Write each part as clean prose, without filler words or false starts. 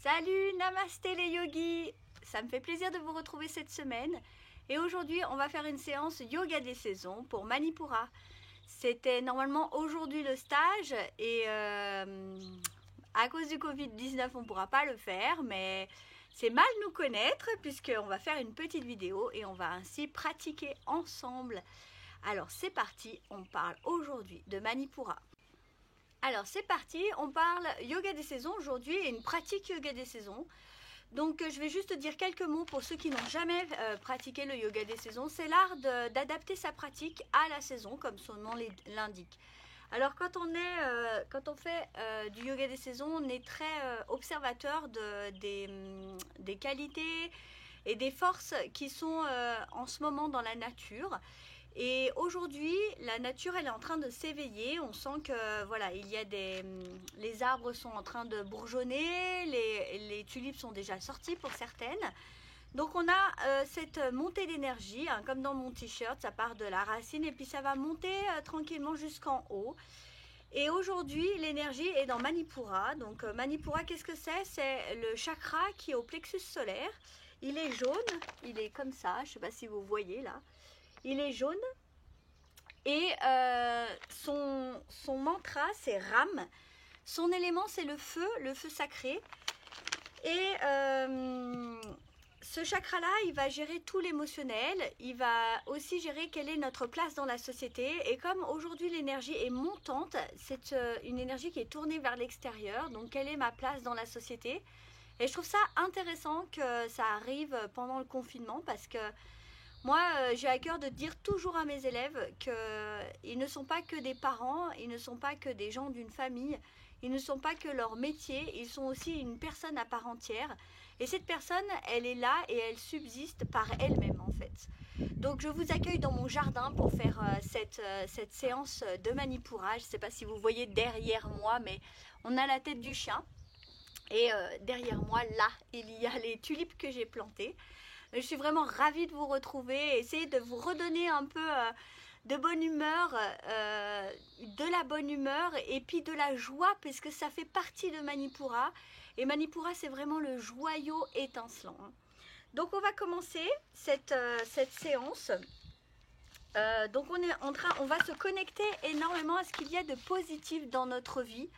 Salut, namasté les yogis. Ça me fait plaisir de vous retrouver cette semaine. Et aujourd'hui, on va faire une séance yoga des saisons pour Manipura. C'était normalement aujourd'hui le stage et à cause du Covid-19, on ne pourra pas le faire, mais c'est mal nous connaître puisqu'on va faire une petite vidéo et on va ainsi pratiquer ensemble. Alors c'est parti, on parle aujourd'hui de Manipura. Alors c'est parti, on parle yoga des saisons aujourd'hui et une pratique yoga des saisons. Donc je vais juste dire quelques mots pour ceux qui n'ont jamais pratiqué le yoga des saisons. C'est l'art d'adapter sa pratique à la saison, comme son nom l'indique. Alors quand on fait du yoga des saisons, on est très observateur des qualités et des forces qui sont en ce moment dans la nature. Et aujourd'hui, la nature, elle est en train de s'éveiller. On sent que voilà, les arbres sont en train de bourgeonner, les tulipes sont déjà sorties pour certaines. Donc on a cette montée d'énergie, hein, comme dans mon t-shirt, ça part de la racine et puis ça va monter tranquillement jusqu'en haut. Et aujourd'hui, l'énergie est dans Manipura. Donc Manipura, qu'est-ce que c'est? C'est le chakra qui est au plexus solaire. Il est jaune, il est comme ça, je ne sais pas si vous voyez là. Il est jaune et son mantra c'est Ram. Son élément c'est le feu sacré. Et ce chakra-là, il va gérer tout l'émotionnel. Il va aussi gérer quelle est notre place dans la société. Et comme aujourd'hui l'énergie est montante, c'est une énergie qui est tournée vers l'extérieur. Donc quelle est ma place dans la société? Et je trouve ça intéressant que ça arrive pendant le confinement parce que moi, j'ai à cœur de dire toujours à mes élèves qu'ils ne sont pas que des parents, ils ne sont pas que des gens d'une famille, ils ne sont pas que leur métier, ils sont aussi une personne à part entière. Et cette personne, elle est là et elle subsiste par elle-même en fait. Donc je vous accueille dans mon jardin pour faire cette séance de Manipura. Je ne sais pas si vous voyez derrière moi, mais on a la tête du chien. Et derrière moi, là, il y a les tulipes que j'ai plantées. Je suis vraiment ravie de vous retrouver, essayer de vous redonner un peu de bonne humeur, de la bonne humeur et puis de la joie puisque ça fait partie de Manipura. Et Manipura, c'est vraiment le joyau étincelant. Donc on va commencer cette séance. Donc on va se connecter énormément à ce qu'il y a de positif dans notre vie.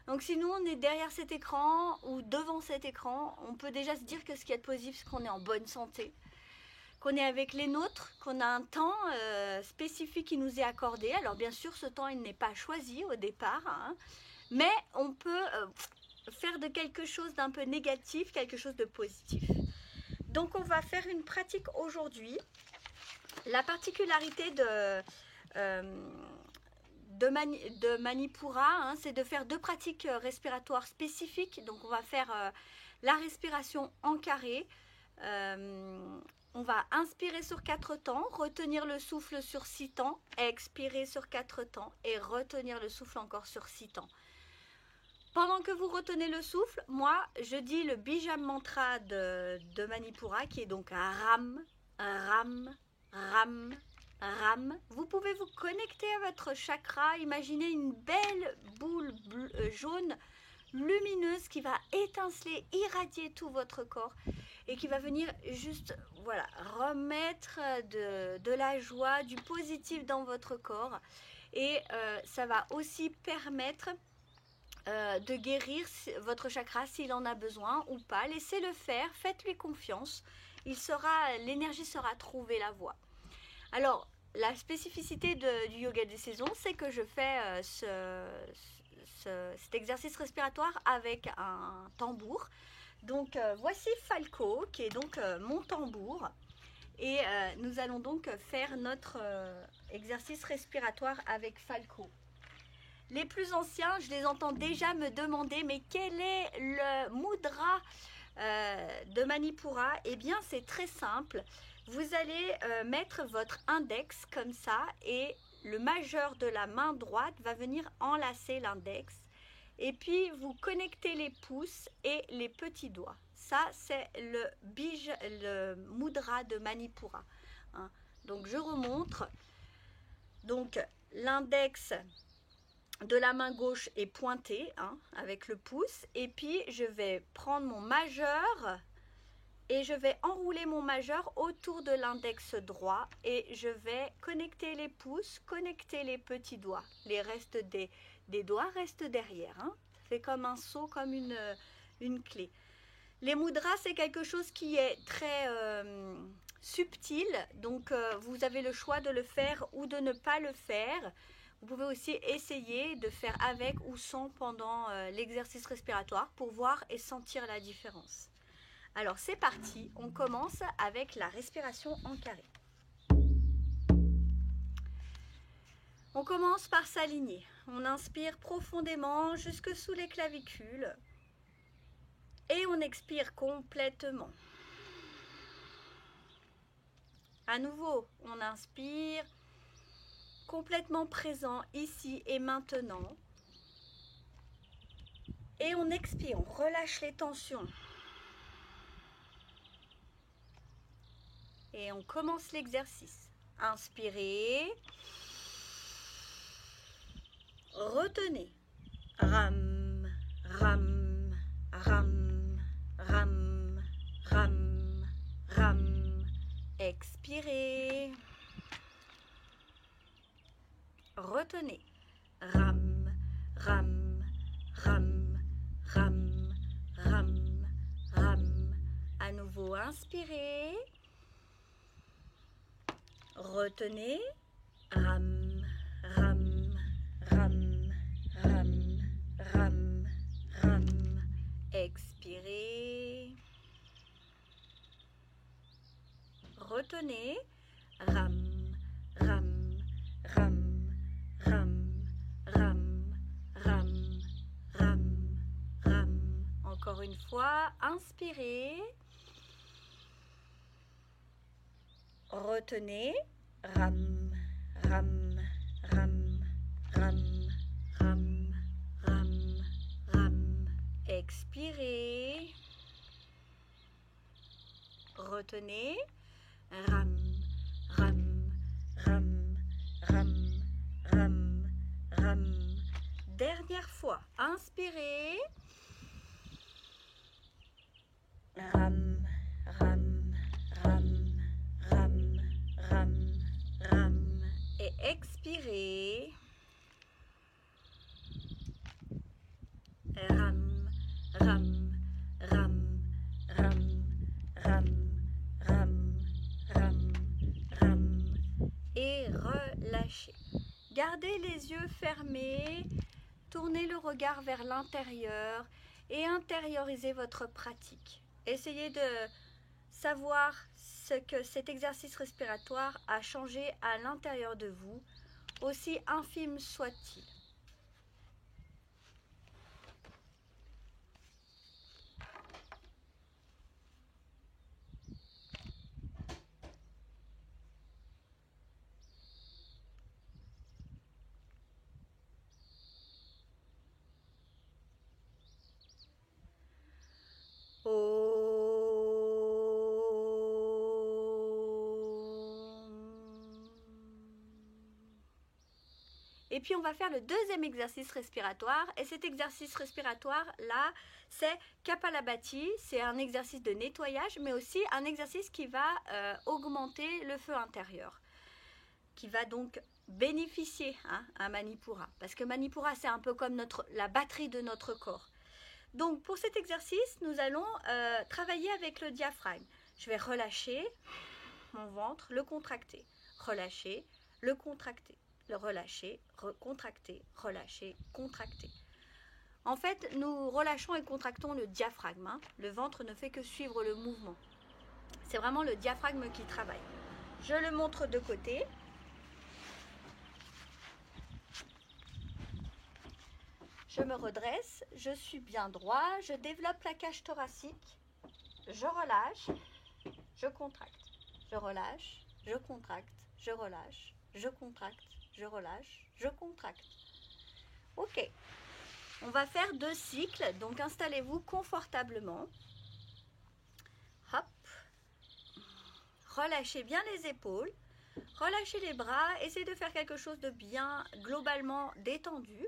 Donc si nous on est derrière cet écran ou devant cet écran, on peut déjà se dire que ce qu'il y a de positif, c'est qu'on est en bonne santé, qu'on est avec les nôtres, qu'on a un temps spécifique qui nous est accordé. Alors bien sûr, ce temps il n'est pas choisi au départ, hein, mais on peut faire de quelque chose d'un peu négatif, quelque chose de positif. Donc on va faire une pratique aujourd'hui. La particularité de Manipura, hein, c'est de faire deux pratiques respiratoires spécifiques. Donc on va faire la respiration en carré. On va inspirer sur 4 temps, retenir le souffle sur 6 temps, expirer sur 4 temps et retenir le souffle encore sur 6 temps. Pendant que vous retenez le souffle, moi je dis le Bijam mantra de Manipura qui est donc Ram, Ram, Ram, Ram. Vous pouvez vous connecter à votre chakra, imaginez une belle boule jaune lumineuse qui va étinceler, irradier tout votre corps et qui va venir juste voilà, remettre de la joie, du positif dans votre corps. Et ça va aussi permettre de guérir votre chakra s'il en a besoin ou pas. Laissez-le faire, faites-lui confiance. L'énergie sera trouver la voie. Alors, la spécificité du yoga des saisons, c'est que je fais cet exercice respiratoire avec un tambour. Donc, voici Falco, qui est donc mon tambour. Et nous allons donc faire notre exercice respiratoire avec Falco. Les plus anciens, je les entends déjà me demander, mais quel est le mudra de Manipura? Eh bien, c'est très simple. Vous allez mettre votre index comme ça et le majeur de la main droite va venir enlacer l'index. Et puis, vous connectez les pouces et les petits doigts. Ça, c'est le mudra de Manipura. Hein. Donc, je remontre. Donc, l'index de la main gauche est pointé, hein, avec le pouce. Et puis, je vais prendre mon majeur et je vais enrouler mon majeur autour de l'index droit. Et je vais connecter les pouces, connecter les petits doigts. Les restes des doigts restent derrière. Hein. Ça fait comme un seau, comme une clé. Les mudras, c'est quelque chose qui est très subtil. Donc, vous avez le choix de le faire ou de ne pas le faire. Vous pouvez aussi essayer de faire avec ou sans pendant l'exercice respiratoire pour voir et sentir la différence. Alors c'est parti, on commence avec la respiration en carré. On commence par s'aligner. On inspire profondément jusque sous les clavicules et on expire complètement. À nouveau, on inspire complètement présent ici et maintenant. Et on expire, on relâche les tensions. Et on commence l'exercice. Inspirez. Retenez. Ram, ram, ram, ram, ram, ram. Expirez. Retenez. Ram, ram, ram, ram, ram, ram. À nouveau, inspirez. Retenez. Ram, ram, ram, ram, ram, ram. Expirez. Retenez. Ram, ram, ram, ram, ram, ram, ram, ram. Encore une fois, inspirez. Retenez. Ram, ram, ram, ram, ram, ram, ram. Expirez. Retenez. Ram, ram, ram, ram, ram, ram. Dernière fois. Inspirez. Ram, ram, ram, ram, ram, ram. Et expirez. Ram, ram, ram, ram, ram, ram, ram, ram. Et relâchez. Gardez les yeux fermés. Tournez le regard vers l'intérieur et intériorisez votre pratique. Essayez de savoir ce que cet exercice respiratoire a changé à l'intérieur de vous, aussi infime soit-il. Et puis on va faire le deuxième exercice respiratoire. Et cet exercice respiratoire là, c'est Kapalabhati. C'est un exercice de nettoyage, mais aussi un exercice qui va augmenter le feu intérieur, qui va donc bénéficier à Manipura. Parce que Manipura, c'est un peu comme la batterie de notre corps. Donc pour cet exercice, nous allons travailler avec le diaphragme. Je vais relâcher mon ventre, le contracter, relâcher, le contracter, le relâcher, contracter, relâcher, contracter. En fait, nous relâchons et contractons le diaphragme. Le ventre ne fait que suivre le mouvement. C'est vraiment le diaphragme qui travaille. Je le montre de côté. Je me redresse, je suis bien droit, je développe la cage thoracique, je relâche, je contracte, je relâche, je contracte, je relâche, je contracte, je relâche, je contracte. Ok, on va faire 2 cycles, donc installez-vous confortablement. Hop, relâchez bien les épaules, relâchez les bras, essayez de faire quelque chose de bien globalement détendu.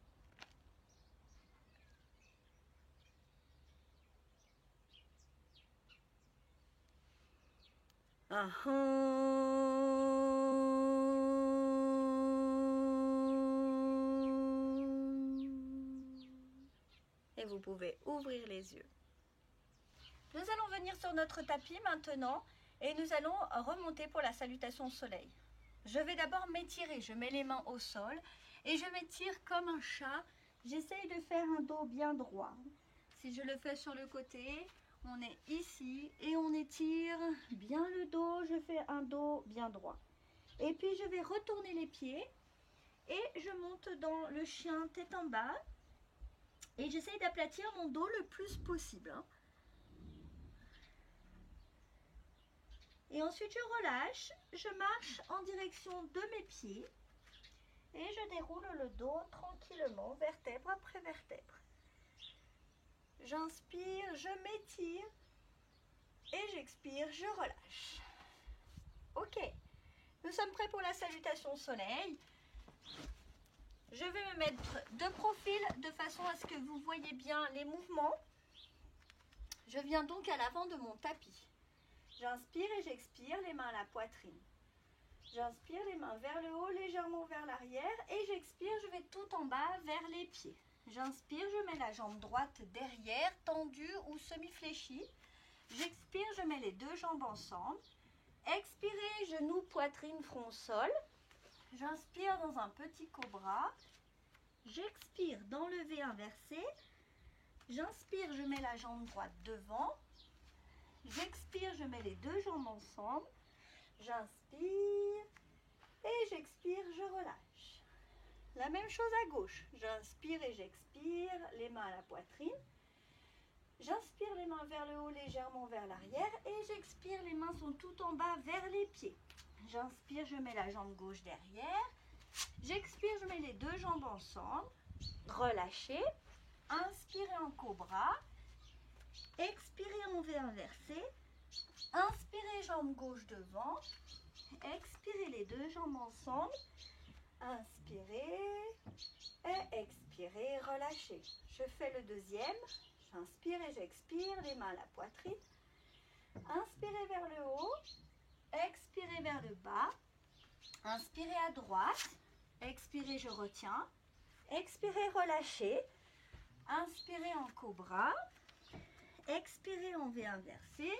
Et vous pouvez ouvrir les yeux. Nous allons venir sur notre tapis maintenant et nous allons remonter pour la salutation au soleil. Je vais d'abord m'étirer, je mets les mains au sol et je m'étire comme un chat. J'essaye de faire un dos bien droit. Si je le fais sur le côté, on est ici et on étire bien le dos, je fais un dos bien droit. Et puis je vais retourner les pieds et je monte dans le chien tête en bas et j'essaye d'aplatir mon dos le plus possible. Et ensuite je relâche, je marche en direction de mes pieds et je déroule le dos tranquillement, vertèbre après vertèbre. J'inspire, je m'étire et j'expire, je relâche. Ok, nous sommes prêts pour la salutation au soleil. Je vais me mettre de profil de façon à ce que vous voyez bien les mouvements. Je viens donc à l'avant de mon tapis. J'inspire et j'expire, les mains à la poitrine. J'inspire, les mains vers le haut, légèrement vers l'arrière. Et j'expire, je vais tout en bas vers les pieds. J'inspire, je mets la jambe droite derrière, tendue ou semi-fléchie. J'expire, je mets les deux jambes ensemble. Expirez, genoux, poitrine, front, sol. J'inspire dans un petit cobra. J'expire dans le V inversé. J'inspire, je mets la jambe droite devant. J'expire, je mets les deux jambes ensemble. J'inspire et j'expire, je relâche. La même chose à gauche. J'inspire et j'expire, les mains à la poitrine. J'inspire, les mains vers le haut, légèrement vers l'arrière. Et j'expire, les mains sont tout en bas vers les pieds. J'inspire, je mets la jambe gauche derrière. J'expire, je mets les deux jambes ensemble. Relâchez. Inspirez en cobra. Expirez en V inversé. Inspirez, jambe gauche devant. Expirez les deux jambes ensemble. Inspirez et expirez, relâchez. Je fais le deuxième. J'inspire et j'expire, les mains à la poitrine. Inspirez vers le haut. Expirez vers le bas. Inspirez à droite. Expirez, je retiens. Expirez, relâchez. Inspirez en cobra. Expirez en V inversé.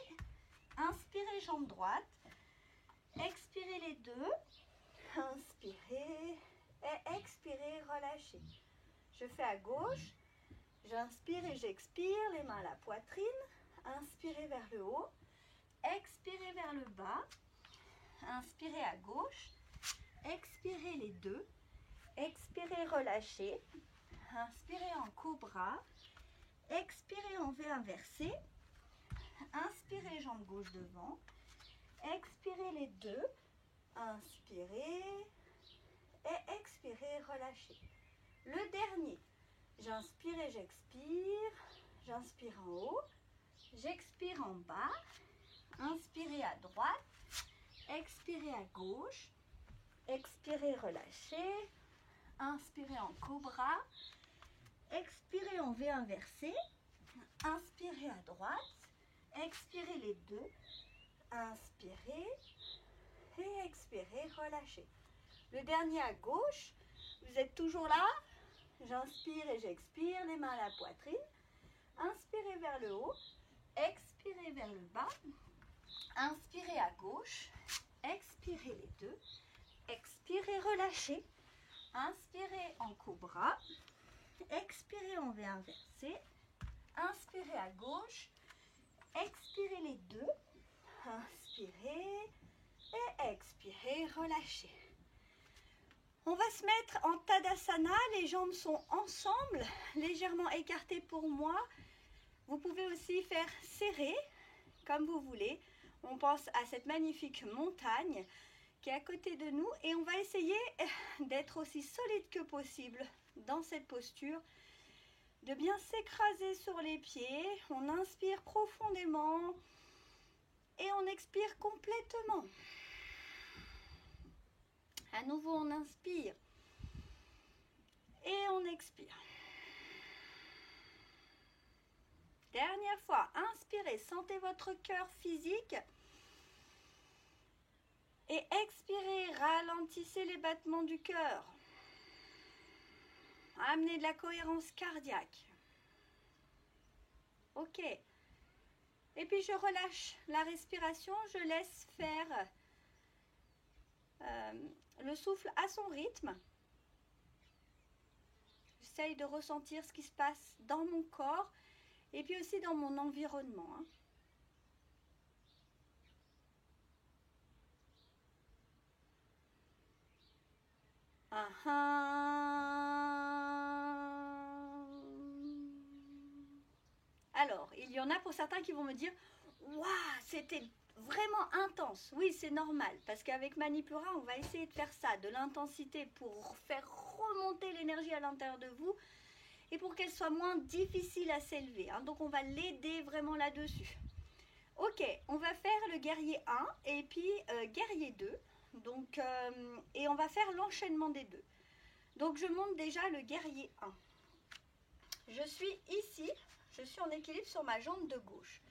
Inspirez, jambe droite. Expirez les deux. Inspirez et expirez, relâchez. Je fais à gauche. J'inspire et j'expire, les mains à la poitrine. Inspirez vers le haut. Expirez vers le bas. Inspirez à gauche. Expirez les deux. Expirez, relâchez. Inspirez en cobra. Expirez en V inversé. Inspirez, jambe gauche devant. Expirez les deux. Inspirez et expirez, relâchez. Le dernier. J'inspire et j'expire. J'inspire en haut. J'expire en bas. Inspirez à droite. Expirez à gauche. Expirez, relâchez. Inspirez en cobra. Expirez en V inversé. Inspirez à droite. Expirez les deux. Inspirez et expirez, relâchez. Le dernier à gauche. Vous êtes toujours là? J'inspire et j'expire, les mains à la poitrine. Inspirez vers le haut. Expirez vers le bas. Inspirez à gauche. Expirez les deux. Expirez, relâchez. Inspirez en cobra. Expirez en V inversé. Inspirez à gauche. Expirez les deux. Inspirez et expirez, relâchez. On va se mettre en Tadasana. Les jambes sont ensemble, légèrement écartées pour moi. Vous pouvez aussi faire serrer, comme vous voulez. On pense à cette magnifique montagne qui est à côté de nous et on va essayer d'être aussi solide que possible dans cette posture, de bien s'écraser sur les pieds. On inspire profondément et on expire complètement. À nouveau, on inspire et on expire. Dernière fois, inspirez, sentez votre cœur physique. Et expirez, ralentissez les battements du cœur. Amenez de la cohérence cardiaque. Ok. Et puis je relâche la respiration, je laisse faire le souffle à son rythme. J'essaye de ressentir ce qui se passe dans mon corps et puis aussi dans mon environnement. Alors, il y en a pour certains qui vont me dire « Waouh, c'était vraiment intense ». Oui, c'est normal, parce qu'avec Manipura, on va essayer de faire ça, de l'intensité pour faire remonter l'énergie à l'intérieur de vous et pour qu'elle soit moins difficile à s'élever. Donc, on va l'aider vraiment là-dessus. Ok, on va faire le guerrier 1 et puis guerrier 2. Donc, et on va faire l'enchaînement des deux. Donc, je monte déjà le guerrier 1. Je suis ici, je suis en équilibre sur ma jambe de gauche.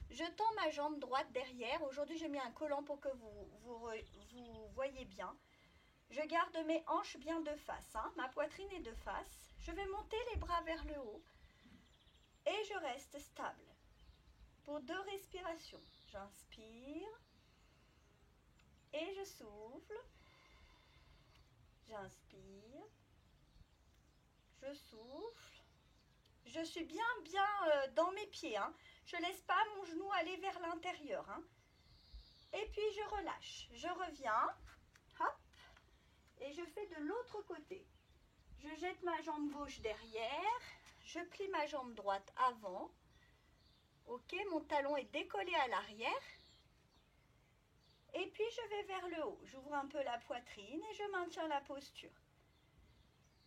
Je tends ma jambe droite derrière. Aujourd'hui, j'ai mis un collant pour que vous voyez bien. Je garde mes hanches bien de face. Ma poitrine est de face. Je vais monter les bras vers le haut. Et je reste stable. Pour 2 respirations. J'inspire. Et je souffle. J'inspire. Je souffle. Je suis bien dans mes pieds. Je ne laisse pas mon genou aller vers l'intérieur. Et puis je relâche. Je reviens. Hop. Et je fais de l'autre côté. Je jette ma jambe gauche derrière. Je plie ma jambe droite avant. Ok, mon talon est décollé à l'arrière. Et puis je vais vers le haut. J'ouvre un peu la poitrine et je maintiens la posture.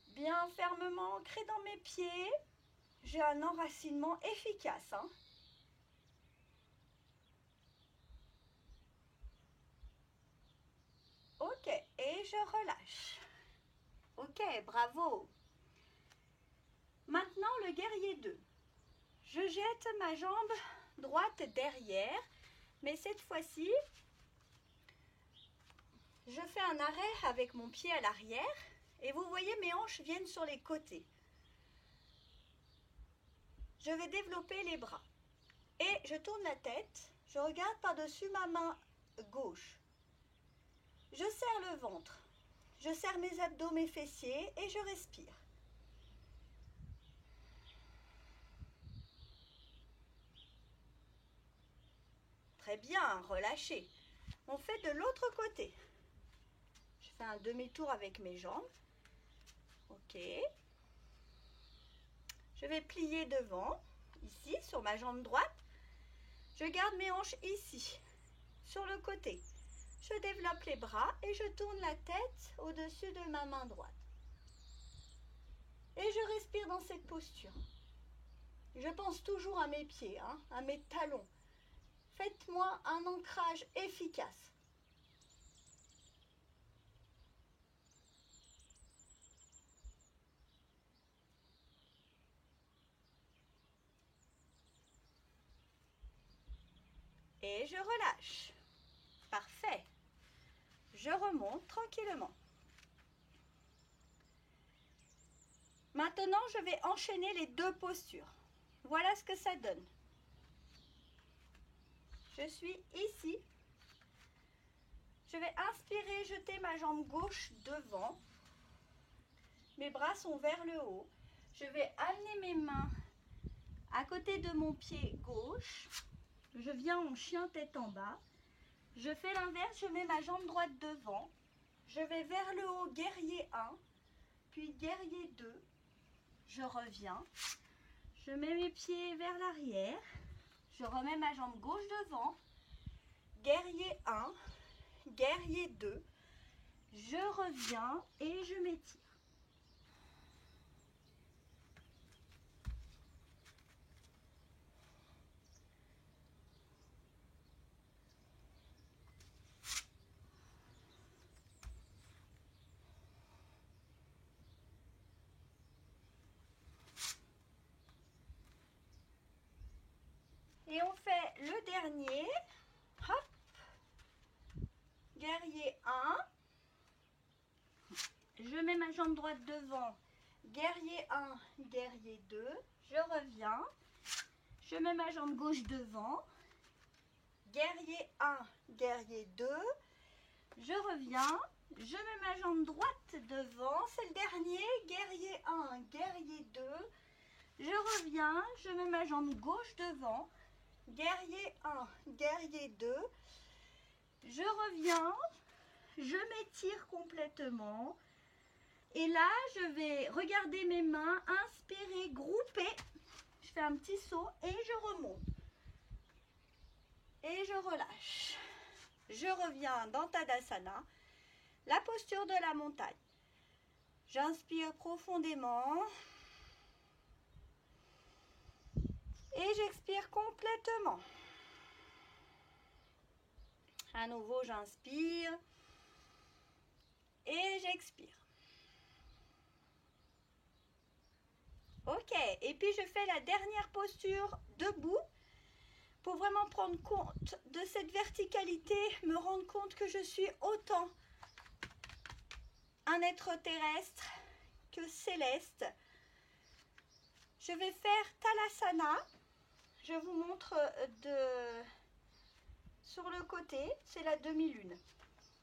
Bien fermement ancré dans mes pieds. J'ai un enracinement efficace. Ok, et je relâche. Ok, bravo. Maintenant le guerrier 2. Je jette ma jambe droite derrière, mais cette fois-ci, je fais un arrêt avec mon pied à l'arrière et vous voyez mes hanches viennent sur les côtés. Je vais développer les bras et je tourne la tête, je regarde par-dessus ma main gauche. Je serre le ventre, je serre mes abdos, mes fessiers et je respire. Très bien, relâchez. On fait de l'autre côté. Je fais un demi-tour avec mes jambes. Ok. Je vais plier devant, ici, sur ma jambe droite. Je garde mes hanches ici, sur le côté. Je développe les bras et je tourne la tête au-dessus de ma main droite. Et je respire dans cette posture. Je pense toujours à mes pieds, à mes talons. Faites-moi un ancrage efficace. Et je relâche. Parfait. Je remonte tranquillement. Maintenant, je vais enchaîner les 2 postures. Voilà ce que ça donne. Je suis ici. Je vais inspirer, jeter ma jambe gauche devant. Mes bras sont vers le haut. Je vais amener mes mains à côté de mon pied gauche. Je viens en chien tête en bas. Je fais l'inverse, je mets ma jambe droite devant. Je vais vers le haut, guerrier 1, puis guerrier 2. Je reviens. Je mets mes pieds vers l'arrière. Je remets ma jambe gauche devant. Guerrier 1, guerrier 2. Je reviens et je m'étire. Et on fait le dernier. Hop. guerrier 1. Je mets ma jambe droite devant, guerrier 1, guerrier 2. Je reviens. Je mets ma jambe gauche devant, guerrier 1, guerrier 2. Je reviens. Je mets ma jambe droite devant, c'est le dernier, guerrier 1, guerrier 2. Je reviens, je mets ma jambe gauche devant, guerrier 1, guerrier 2. Je reviens, je m'étire complètement. Et là, je vais regarder mes mains, inspirer, grouper. Je fais un petit saut et je remonte. Et je relâche. Je reviens dans Tadasana, la posture de la montagne. J'inspire profondément. Et j'expire complètement. À nouveau, j'inspire. Et j'expire. Ok, et puis je fais la dernière posture debout pour vraiment prendre compte de cette verticalité, me rendre compte que je suis autant un être terrestre que céleste. Je vais faire Talasana. Je vous montre sur le côté, c'est la demi-lune.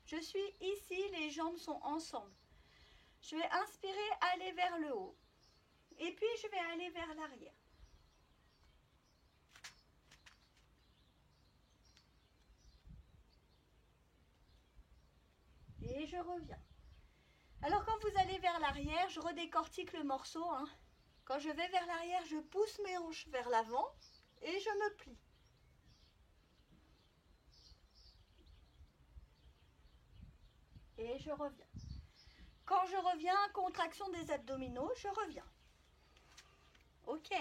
Je suis ici, les jambes sont ensemble. Je vais inspirer, aller vers le haut. Et puis, je vais aller vers l'arrière. Et je reviens. Alors, quand vous allez vers l'arrière, je redécortique le morceau. Quand je vais vers l'arrière, je pousse mes hanches vers l'avant et je me plie. Et je reviens. Quand je reviens, contraction des abdominaux, je reviens. Ok.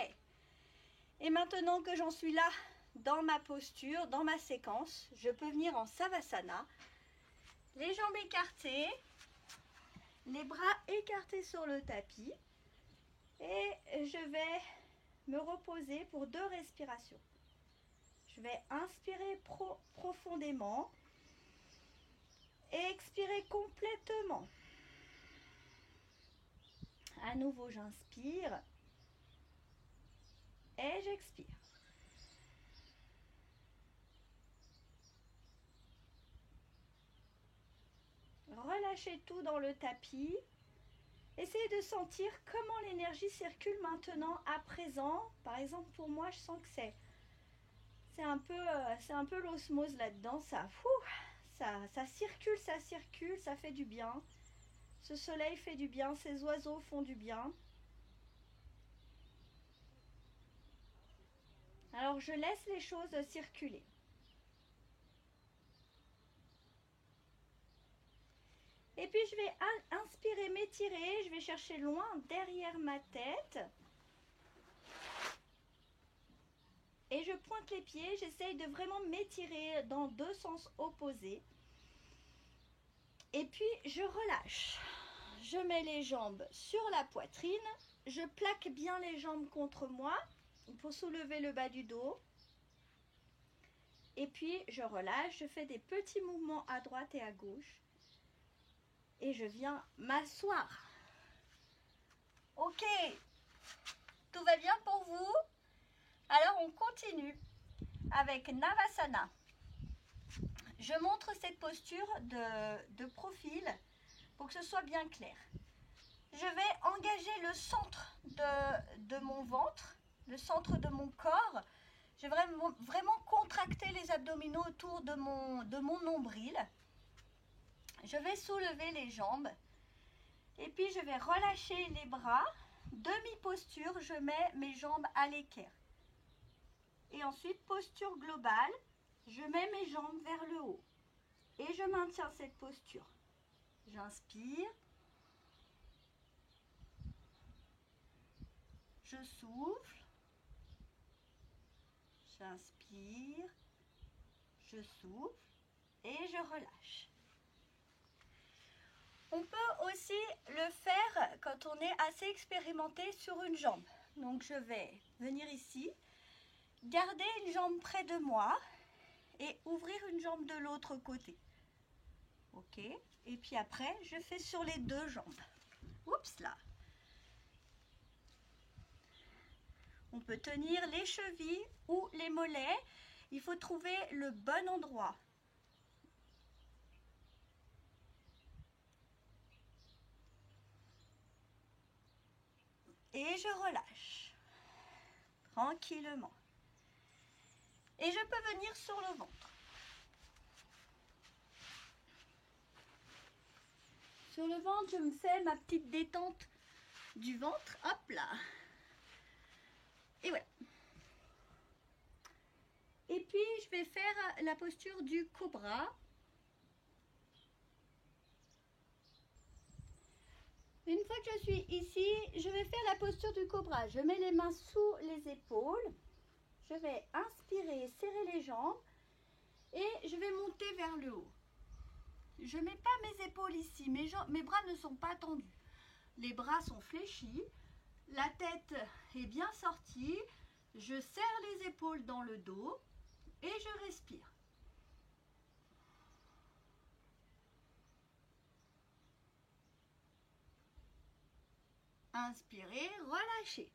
Et maintenant que j'en suis là, dans ma posture, dans ma séquence, je peux venir en Savasana. Les jambes écartées, les bras écartés sur le tapis. Et je vais me reposer pour 2 respirations. Je vais inspirer profondément et expirer complètement. À nouveau, j'inspire et j'expire. Relâchez tout dans le tapis. Essayez de sentir comment l'énergie circule maintenant à présent. Par exemple, pour moi, je sens que c'est un peu l'osmose là-dedans. Ça circule, ça fait du bien. Ce soleil fait du bien, ces oiseaux font du bien. Alors, je laisse les choses circuler. Et puis, je vais inspirer, m'étirer. Je vais chercher loin derrière ma tête. Et je pointe les pieds. J'essaye de vraiment m'étirer dans 2 sens opposés. Et puis, je relâche. Je mets les jambes sur la poitrine. Je plaque bien les jambes contre moi pour soulever le bas du dos. Et puis, je relâche. Je fais des petits mouvements à droite et à gauche. Et je viens m'asseoir. Ok, tout va bien pour vous? Alors on continue avec Navasana. Je montre cette posture de profil pour que ce soit bien clair. Je vais engager le centre de mon ventre, le centre de mon corps. Je vais vraiment contracter les abdominaux autour de mon nombril. Je vais soulever les jambes et puis je vais relâcher les bras. Demi-posture, je mets mes jambes à l'équerre. Et ensuite, posture globale, je mets mes jambes vers le haut. Et je maintiens cette posture. J'inspire. Je souffle. J'inspire. Je souffle. Et je relâche. On peut aussi le faire quand on est assez expérimenté sur une jambe. Donc je vais venir ici, garder une jambe près de moi et ouvrir une jambe de l'autre côté. Ok. Et puis après, je fais sur les deux jambes. Oups là. On peut tenir les chevilles ou les mollets. Il faut trouver le bon endroit. Et je relâche. Tranquillement. Et je peux venir sur le ventre. Sur le ventre, je me fais ma petite détente du ventre. Hop là. Et voilà. Et puis, je vais faire la posture du cobra. Une fois que je suis ici, je vais faire la posture du cobra. Je mets les mains sous les épaules. Je vais inspirer, serrer les jambes et je vais monter vers le haut. Je ne mets pas mes épaules ici, mes bras ne sont pas tendus. Les bras sont fléchis, la tête est bien sortie. Je serre les épaules dans le dos et je respire. Inspirez, relâchez.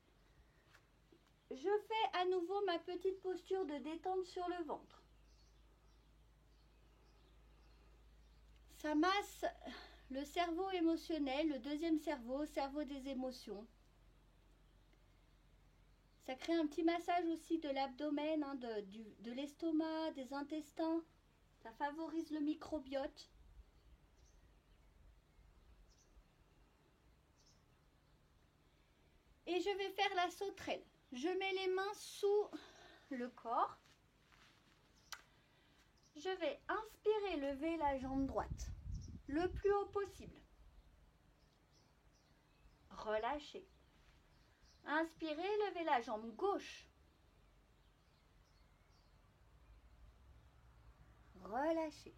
Je fais à nouveau ma petite posture de détente sur le ventre. Ça masse le cerveau émotionnel, le deuxième cerveau, cerveau des émotions. Ça crée un petit massage aussi de l'abdomen, hein, de l'estomac, des intestins. Ça favorise le microbiote. Et je vais faire la sauterelle. Je mets les mains sous le corps. Je vais inspirer, lever la jambe droite le plus haut possible. Relâchez. Inspirez, levez la jambe gauche. Relâchez.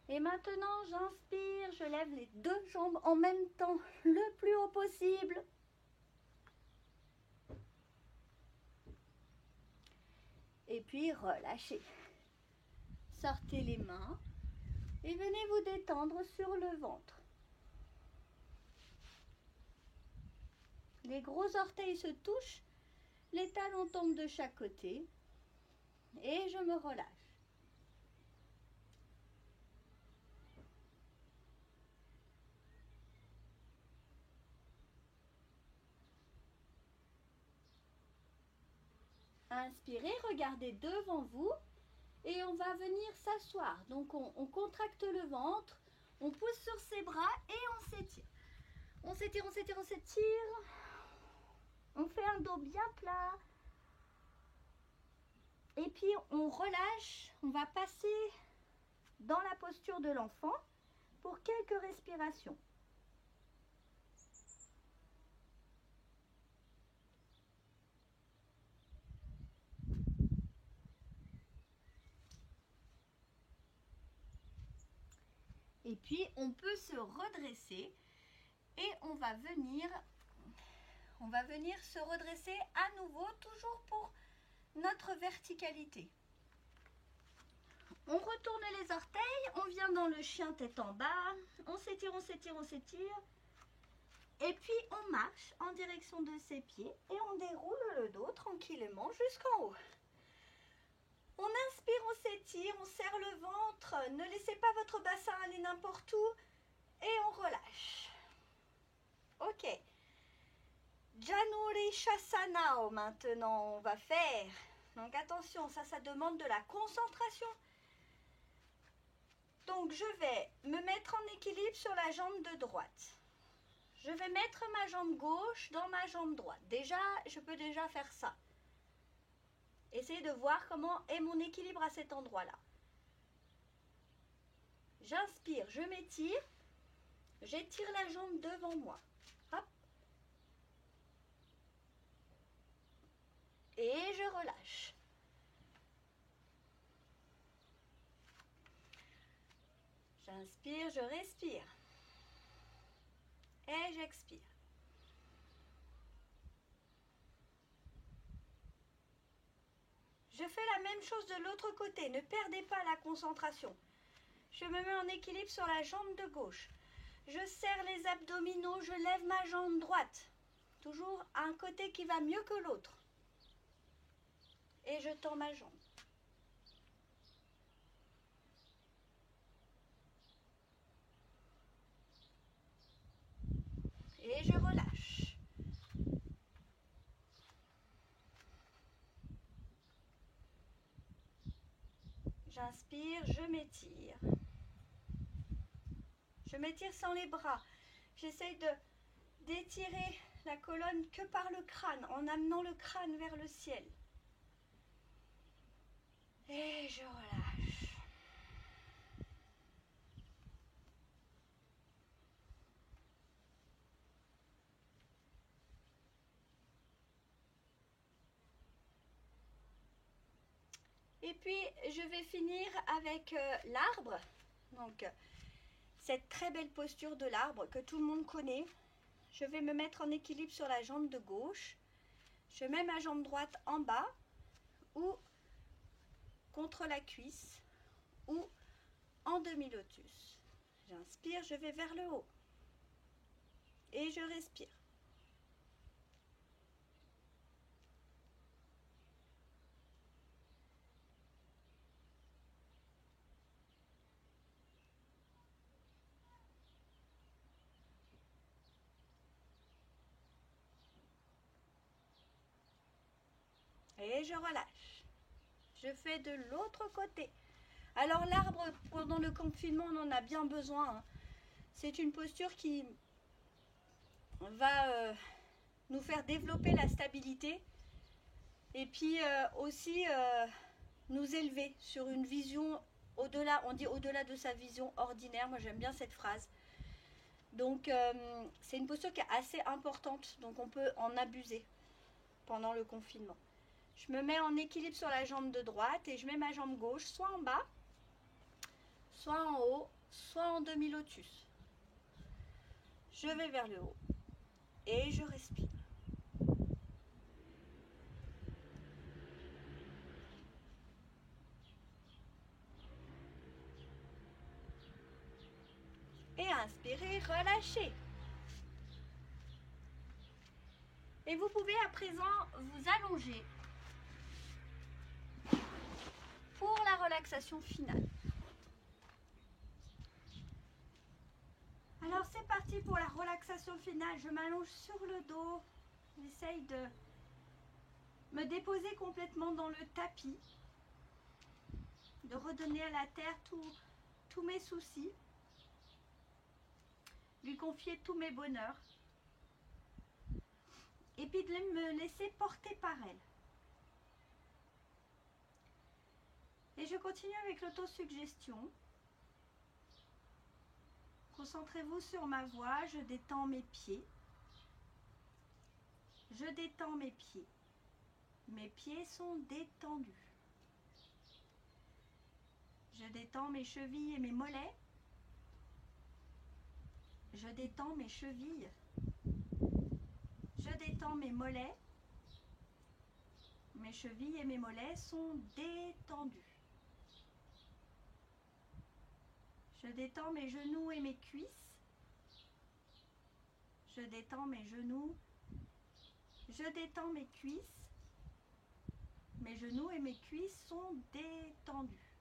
Et maintenant, j'inspire, je lève les deux jambes en même temps, le plus haut possible. Et puis relâchez. Sortez les mains et venez vous détendre sur le ventre. Les gros orteils se touchent, les talons tombent de chaque côté et je me relâche. Inspirez, regardez devant vous et on va venir s'asseoir. Donc on contracte le ventre, on pousse sur ses bras et on s'étire. On s'étire, on s'étire, on s'étire. On fait un dos bien plat. Et puis on relâche, on va passer dans la posture de l'enfant pour quelques respirations. Et puis on peut se redresser et on va venir se redresser à nouveau, toujours pour notre verticalité. On retourne les orteils, on vient dans le chien tête en bas, on s'étire, on s'étire, on s'étire. Et puis on marche en direction de ses pieds et on déroule le dos tranquillement jusqu'en haut. On inspire, on s'étire, on serre le ventre, ne laissez pas votre bassin aller n'importe où et on relâche. Ok. Januri Shasanao maintenant on va faire. Donc attention, ça demande de la concentration. Donc je vais me mettre en équilibre sur la jambe de droite. Je vais mettre ma jambe gauche dans ma jambe droite. Déjà, je peux déjà faire ça. Essayez de voir comment est mon équilibre à cet endroit-là. J'inspire, je m'étire. J'étire la jambe devant moi. Hop. Et je relâche. J'inspire, je respire. Et j'expire. Je fais la même chose de l'autre côté. Ne perdez pas la concentration. Je me mets en équilibre sur la jambe de gauche. Je serre les abdominaux, je lève ma jambe droite. Toujours un côté qui va mieux que l'autre. Et je tends ma jambe. Et je relâche. J'inspire, je m'étire. Je m'étire sans les bras. J'essaye d'étirer la colonne que par le crâne, en amenant le crâne vers le ciel. Et je relâche. Et puis, je vais finir avec l'arbre. Donc, cette très belle posture de l'arbre que tout le monde connaît. Je vais me mettre en équilibre sur la jambe de gauche. Je mets ma jambe droite en bas ou contre la cuisse ou en demi-lotus. J'inspire, je vais vers le haut. Et je respire. Et je relâche. Je fais de l'autre côté. Alors l'arbre, pendant le confinement, on en a bien besoin. Hein. C'est une posture qui va nous faire développer la stabilité et puis aussi nous élever sur une vision au-delà, on dit au-delà de sa vision ordinaire. Moi j'aime bien cette phrase. Donc c'est une posture qui est assez importante, donc on peut en abuser pendant le confinement. Je me mets en équilibre sur la jambe de droite et je mets ma jambe gauche soit en bas, soit en haut, soit en demi-lotus. Je vais vers le haut et je respire. Et inspirez, relâchez. Et vous pouvez à présent vous allonger pour la relaxation finale. Alors c'est parti pour la relaxation finale. Je m'allonge sur le dos. J'essaye de me déposer complètement dans le tapis. De redonner à la terre tous mes soucis. Lui confier tous mes bonheurs. Et puis de me laisser porter par elle. Et je continue avec l'autosuggestion. Concentrez-vous sur ma voix, je détends mes pieds. Je détends mes pieds. Mes pieds sont détendus. Je détends mes chevilles et mes mollets. Je détends mes chevilles. Je détends mes mollets. Mes chevilles et mes mollets sont détendus. Je détends mes genoux et mes cuisses. Je détends mes genoux. Je détends mes cuisses. Mes genoux et mes cuisses sont détendus.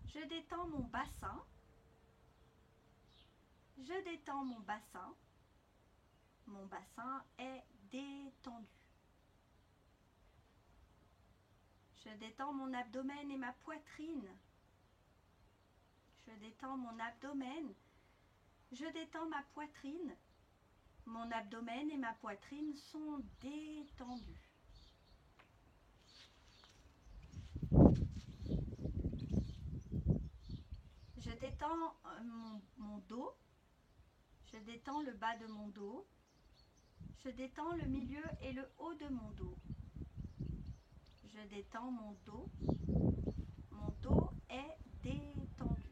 Je détends mon bassin. Je détends mon bassin. Mon bassin est détendu. Je détends mon abdomen et ma poitrine. Je détends mon abdomen. Je détends ma poitrine. Mon abdomen et ma poitrine sont détendus. Je détends mon dos. Je détends le bas de mon dos. Je détends le milieu et le haut de mon dos. Je détends mon dos. Mon dos est détendu.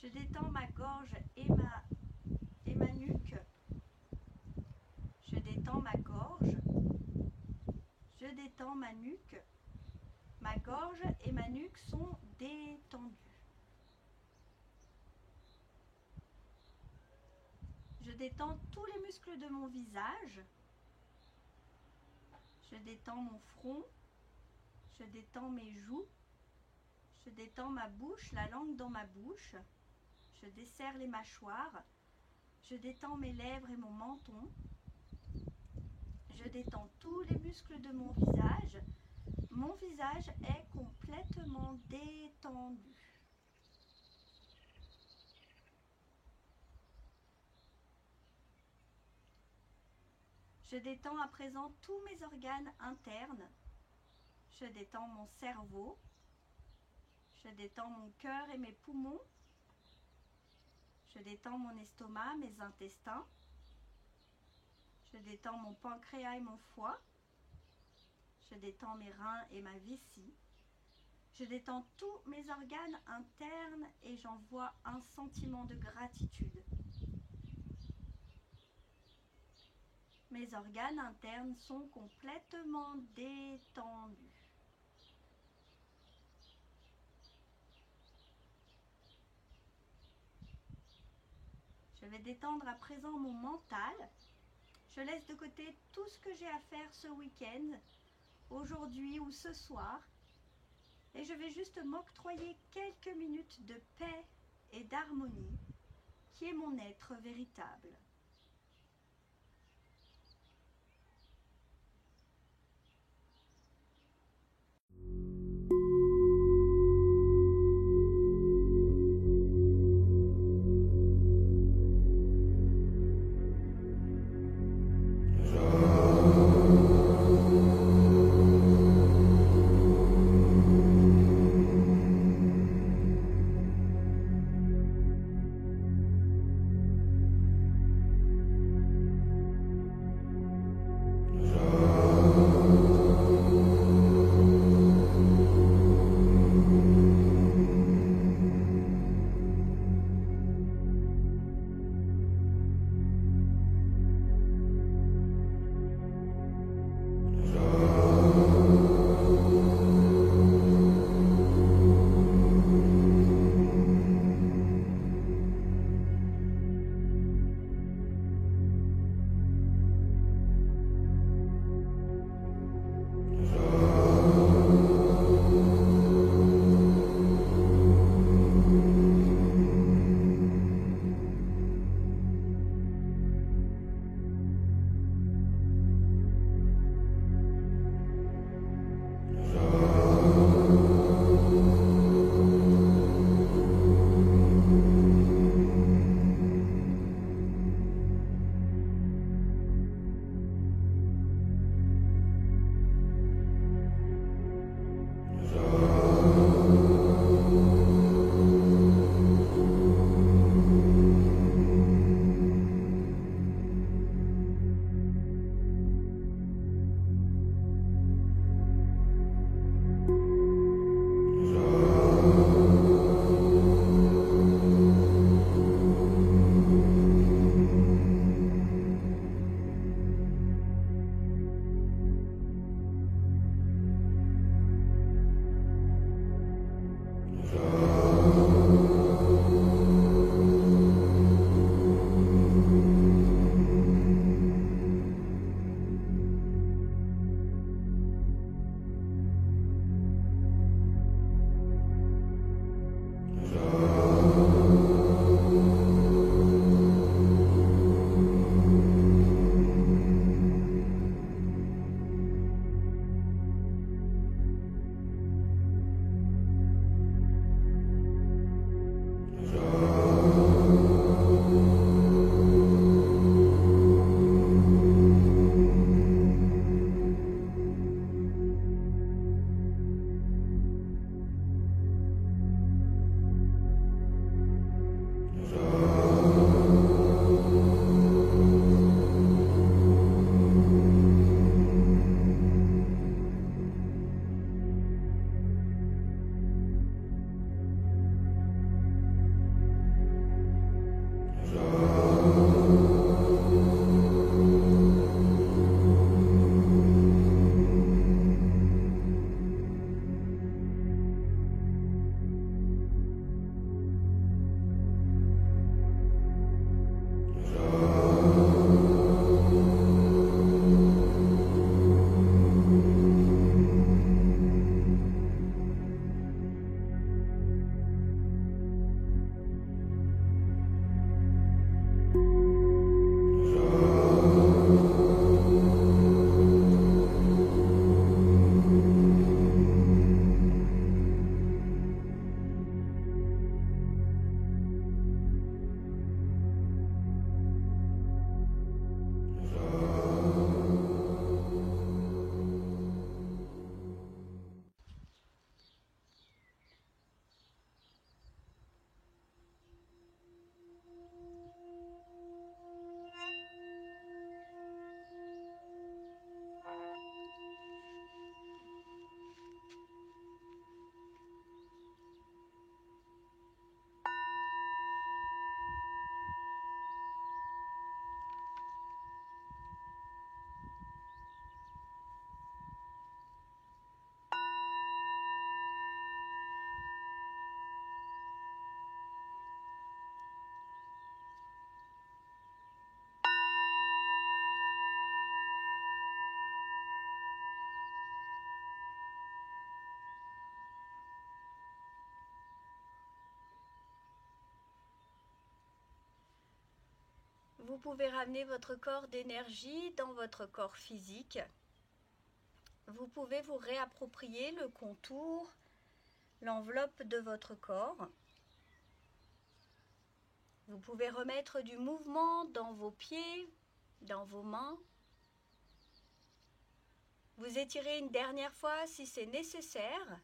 Je détends ma gorge et ma nuque. Je détends ma gorge. Je détends ma nuque, ma gorge et ma nuque sont détendues. Je détends tous les muscles de mon visage. Je détends mon front. Je détends mes joues. Je détends ma bouche, la langue dans ma bouche. Je desserre les mâchoires. Je détends mes lèvres et mon menton. Je détends tous les muscles de mon visage. Mon visage est complètement détendu. Je détends à présent tous mes organes internes. Je détends mon cerveau. Je détends mon cœur et mes poumons. Je détends mon estomac, mes intestins. Je détends mon pancréas et mon foie. Je détends mes reins et ma vessie. Je détends tous mes organes internes et j'envoie un sentiment de gratitude. Mes organes internes sont complètement détendus. Je vais détendre à présent mon mental. Je laisse de côté tout ce que j'ai à faire ce week-end, aujourd'hui ou ce soir, et je vais juste m'octroyer quelques minutes de paix et d'harmonie, qui est mon être véritable. vous pouvez ramener votre corps d'énergie dans votre corps physique. Vous pouvez vous réapproprier le contour, l'enveloppe de votre corps. Vous pouvez remettre du mouvement dans vos pieds, dans vos mains. Vous étirez une dernière fois si c'est nécessaire.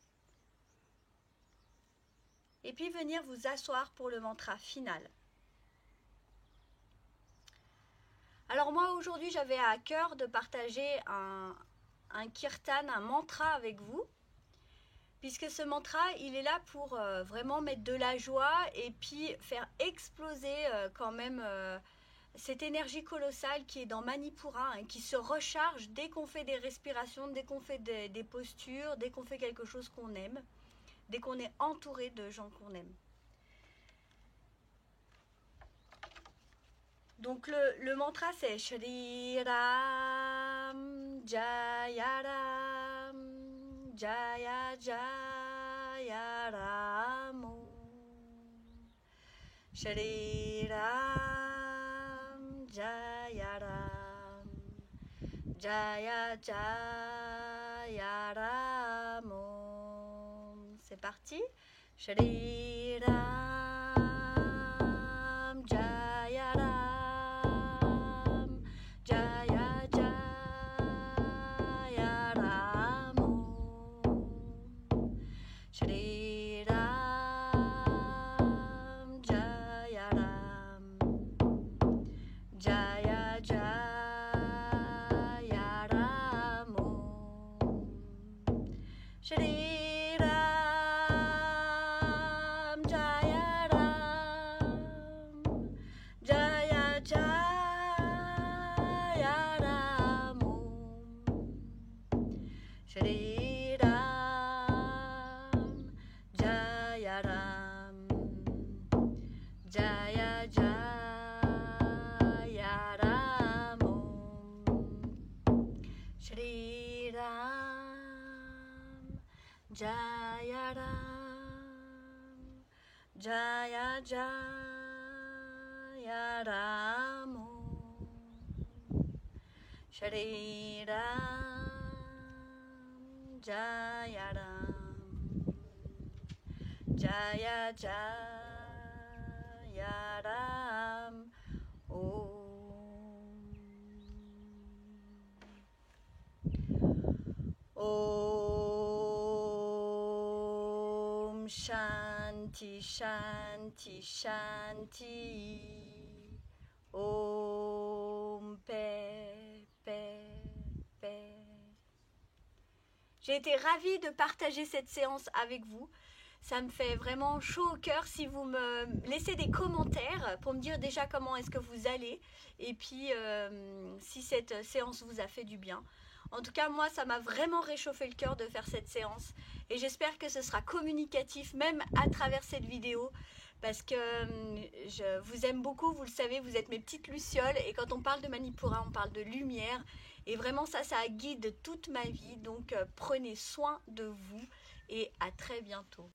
Et puis venir vous asseoir pour le mantra final. Alors moi aujourd'hui j'avais à cœur de partager un kirtan, un mantra avec vous. Puisque ce mantra, il est là pour vraiment mettre de la joie et puis faire exploser quand même cette énergie colossale qui est dans Manipura, hein, qui se recharge dès qu'on fait des respirations, dès qu'on fait des postures, dès qu'on fait quelque chose qu'on aime, dès qu'on est entouré de gens qu'on aime. Donc le mantra c'est Shri Ram Jaya Ram Jaya Jaya Ramo Shri Ram Jaya Ram Jaya Jaya Ramo. C'est parti. Shri Ram Jaya Ram Jaya Jaya Ramo Shri Ram Jaya Ram Jaya Jaya Ramo Shri Ram Jaya Ram Jaya Jaya Ramo Shri Ram Jaya Ram Jaya Jaya Ramo Shri Ram Jaya Ram Jaya Jaya Ramo Shri Ram Jaya Ram Jaya Jaya Ram Om Shanti Shanti Shanti Om Paix Paix Paix. J'ai été ravie de partager cette séance avec vous. Ça me fait vraiment chaud au cœur si vous me laissez des commentaires pour me dire déjà comment est-ce que vous allez et puis si cette séance vous a fait du bien. En tout cas, moi, ça m'a vraiment réchauffé le cœur de faire cette séance et j'espère que ce sera communicatif même à travers cette vidéo parce que je vous aime beaucoup, vous le savez, vous êtes mes petites lucioles et quand on parle de Manipura, on parle de lumière et vraiment ça guide toute ma vie. Donc prenez soin de vous et à très bientôt.